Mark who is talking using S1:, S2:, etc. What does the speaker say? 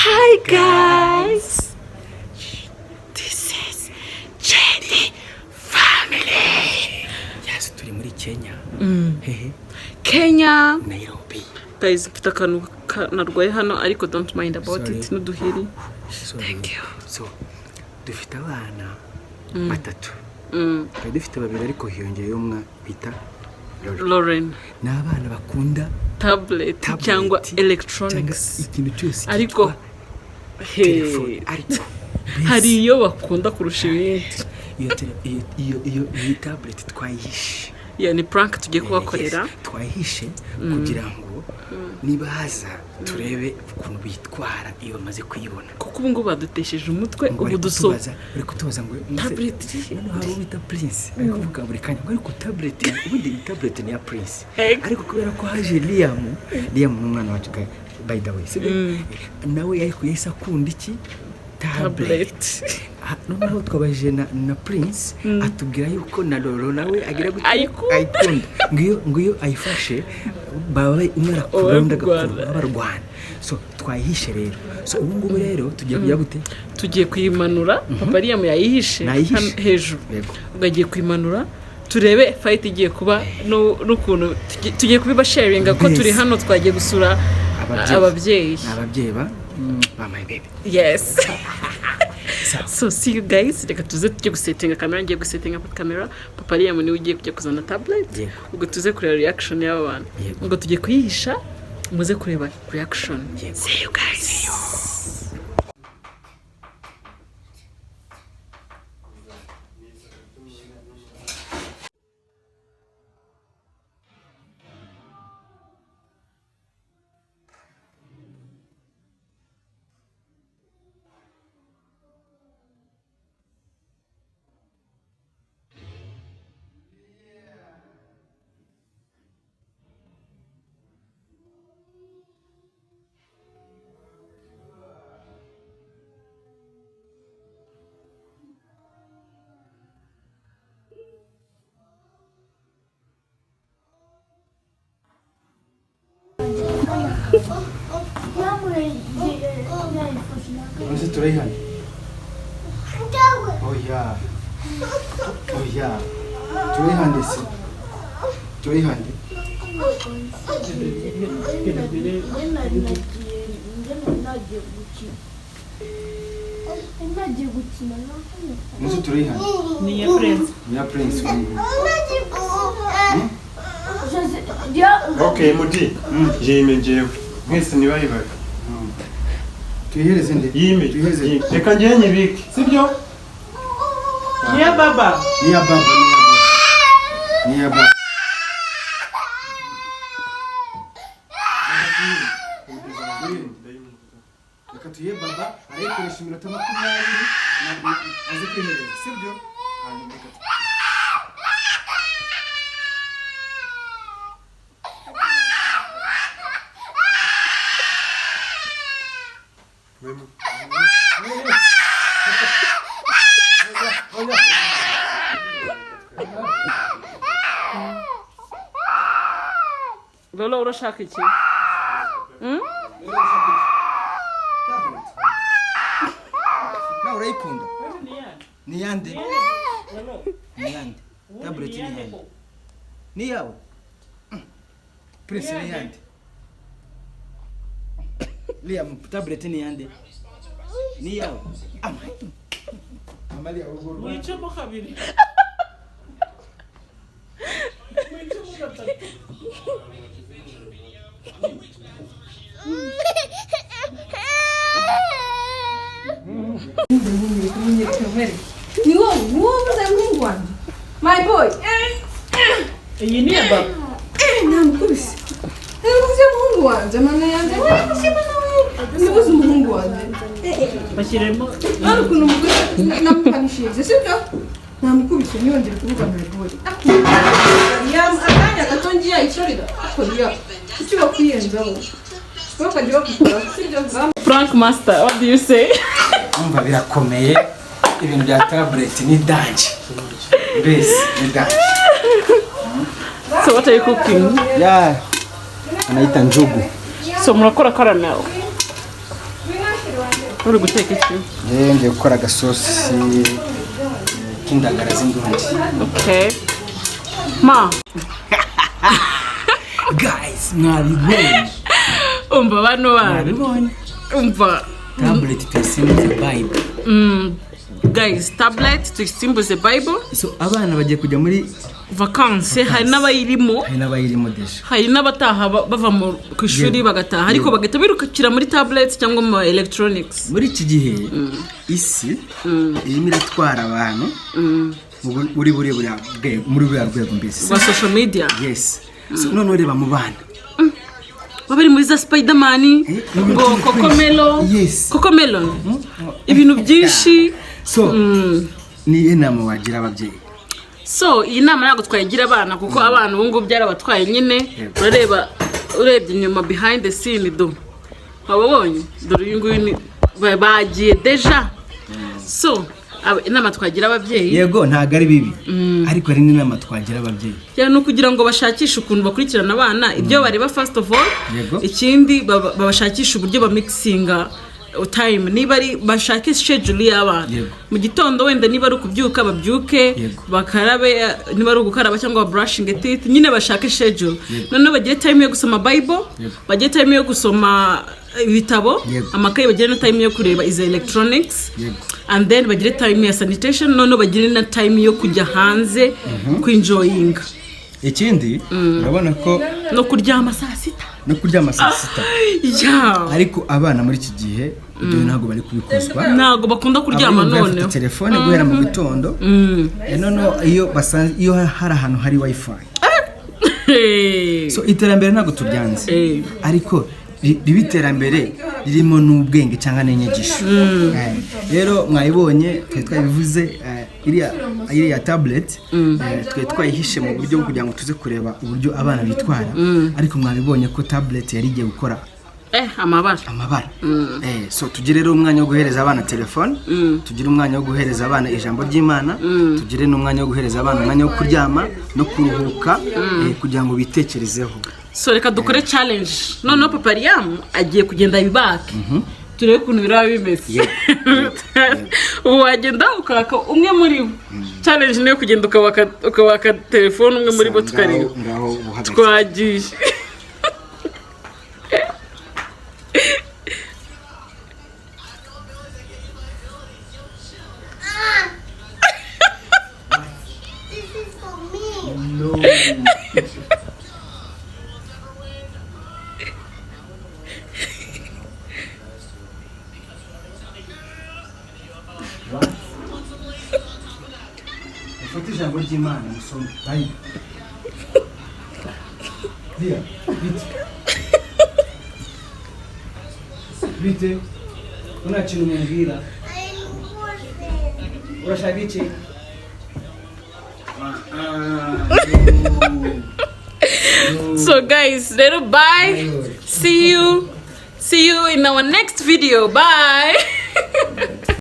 S1: Hi guys, this is Jenny family.
S2: Yes, turi muri Kenya.
S1: Kenya,
S2: Nairobi.
S1: guys, mfite akantu narwaye hano ariko don't mind about it. Nuduheri. Thank you.
S2: So, dufite abana batatu. Dufite babiri ariko hiyongeyeyo umwe bita
S1: Lauren.
S2: Ni abana bakunda
S1: tablet cyangwa electronics.
S2: Ikintu cyose
S1: ariko hari iyo bakunda kurusha ibindi.
S2: Iyo tablet twayihishe.
S1: Ni prank tugiye kubakorera.
S2: Twayihishe kugira ngo nibaza turebe ukuntu bitwara iyo bamaze kuyibona.
S1: Kuko ubu ngubu badutesheje umutwe ubu dusoza.
S2: Bari kutubaza ngo
S1: tablet
S2: hari ubita Prince. Ariko vuga buri kanya ngo ariko tablet ubundi ni tablet ni ya Prince. Ariko kubera ko haje Liam n'umwana wacu by the way. Nawe yari kuyesa kundi iki tablet. Noneho twabaje na Prince atubwira yuko na Lolo nawe agira gute ayikunda ngiyo ayifashe baba umwana akunda abarwana. So twayihishe rero. So ubu ngubu rero tugiye kujya gute
S1: tugiye kuyimanura. Papa Liam yayihishe hejuru ugagiye kuyimanura turebe fight igiye kuba n'ukuntu tugiye kubiba sharing ko turi hano twagiye gusura ababyeyi ba my baby. Yes. So see you guys. Reka tuze tujye gusettinga kamera. Ngiye gusettinga kamera. Papa Liam niwe ugiye kujya kuzana tablet. Ubwo tuze kureba reaction y'aba bana. Ubwo tugiye kuyihisha muze kureba reaction. See you guys.
S2: Masih Turaihan. Oh ya. Turaihan desi. Turaihan. Masih Turaihan.
S1: Nia
S2: Prince.
S3: Okay, Muti. Jewe. Mwese nibayibaga.
S2: Tuyihereze nde?
S3: Yime. Reka ngiye nyibike. Sibyo? Niya baba.
S2: Reka tuye baba arayikoresha iminota 20 aze kwihereza. Sibyo? Hanyuma reka
S1: Lolo urashaka iki?
S2: Na urayikunda? Ni yande? Tablet ni yande? Ni yawe? Prince ni yande? Liam tablet ni yande? Ni yawe? Mama Liam ugoro.
S1: Mwichemo kabiri.
S4: My boy.
S1: Iyi ni baba.
S4: Namkubise. Namkubise umuhungu wanje mana yanjye. Nibuze umuhungu wanje.
S1: Bashyiremo.
S4: Ariko namukanishije sibyo? Namkubise niyongera kuvuga my boy. Akanya gato ngiye icorida. Akoriya. Icyo bakwiyenzaho. Bakajya bakora sibyo?
S1: Frank Master, what do you say?
S2: Umva birakomeye. Ibintu bya tablet ni danje. Base ni danje.
S1: So what are you cooking?
S2: Anaita njugu.
S1: So mnakora caramel. uri guteka iki?
S2: ngiye gukora agasosi k'indagara z'indundi.
S1: Okay. Ma.
S2: Guys, mwabibonye.
S1: Umva bano bana. Umva.
S2: Tablet tuyisimbuze Bible.
S1: Guys, tablet tuyisimbuze Bible.
S2: So abana bagiye kujya muri
S1: vacances, hari n'abayirimo.
S2: Deje.
S1: Hari n'abataha bava ku ishuri bagataha ariko bagahita birukira muri tablet cyangwa mu electronics.
S2: Muri iki gihe isi irimo iratwara abantu muri buriya rwego mbese
S1: wa social media.
S2: Yes. So none reba mu bana
S1: babiri muri za Spider-Man ngo Coco Melon ibintu byinshi.
S2: So ni inama wagira ababyeyi.
S1: So iyi nama ntabwo twayigira abana kuko abana ubu ngubu byarabatwaye nyine. Urareba urebye inyuma behind the scene do wabonye dore uyu nguyu ni bagiye deja. So inama twagira ababyeyi
S2: yego ntago ari bibi ariko ari n'inama twagira ababyeyi
S1: cyane kugira ngo bashakishe ukuntu bakurikirana abana ibyo bareba first of all. Ikindi babashakisha uburyo ba mixinga time niba ari bashake schedule y'abana mu gitondo wenda niba ari kubyuka babyuke bakarabe niba ari gukaraba cyangwa brushing teeth nyine bashake schedule. None bagiye time yo gusoma Bible bagiye time yo gusoma ibitabo amakaye bagiye na time yo kureba is electronics and then bagiye time ya sanitation. None bagiye na time yo kujya hanze ku enjoying.
S2: Ikindi urabona ko
S1: no kuryama saa sita
S2: ariko abana muri iki gihe ibyo ntabwo bari kubikozwa
S1: ntabwo bakunda kuryama none
S2: telefone guhera mu gitondo iyo hari ahantu hari wifi. So iterambere ntabwo turyanze ariko riba iterambere ririmo n'ubwenge cyangwa n'inyigisho. Rero mwayibonye twabivuze iriya tablet twayihishe mu buryo bwo kugira ngo tuze kureba uburyo abana bitwara ariko mwabibonye ko tablet yari igiye gukora
S1: amabara.
S2: So tugire rero umwanya wo guhereza abana telefone tugire umwanya wo guhereza abana ijambo ry'Imana tugire n'umwanya wo guhereza abana umwanya wo kuryama no kuruhuka kugira ngo bitekerezeho.
S1: So reka dukore challenge noneho papa Liam agiye kugenda bibake turebe ukuntu biraba bimeze. Ubu wagenda ukaka umwe muri bo challenge niyo kugenda ukabaka telefone umwe muri bo tukareba twagiye.
S2: Ufite ijambo ry'Imana musome Bible. Bite una kintu mumbwira urashaka iki?
S1: So guys, little bye. See you in our next video. Bye.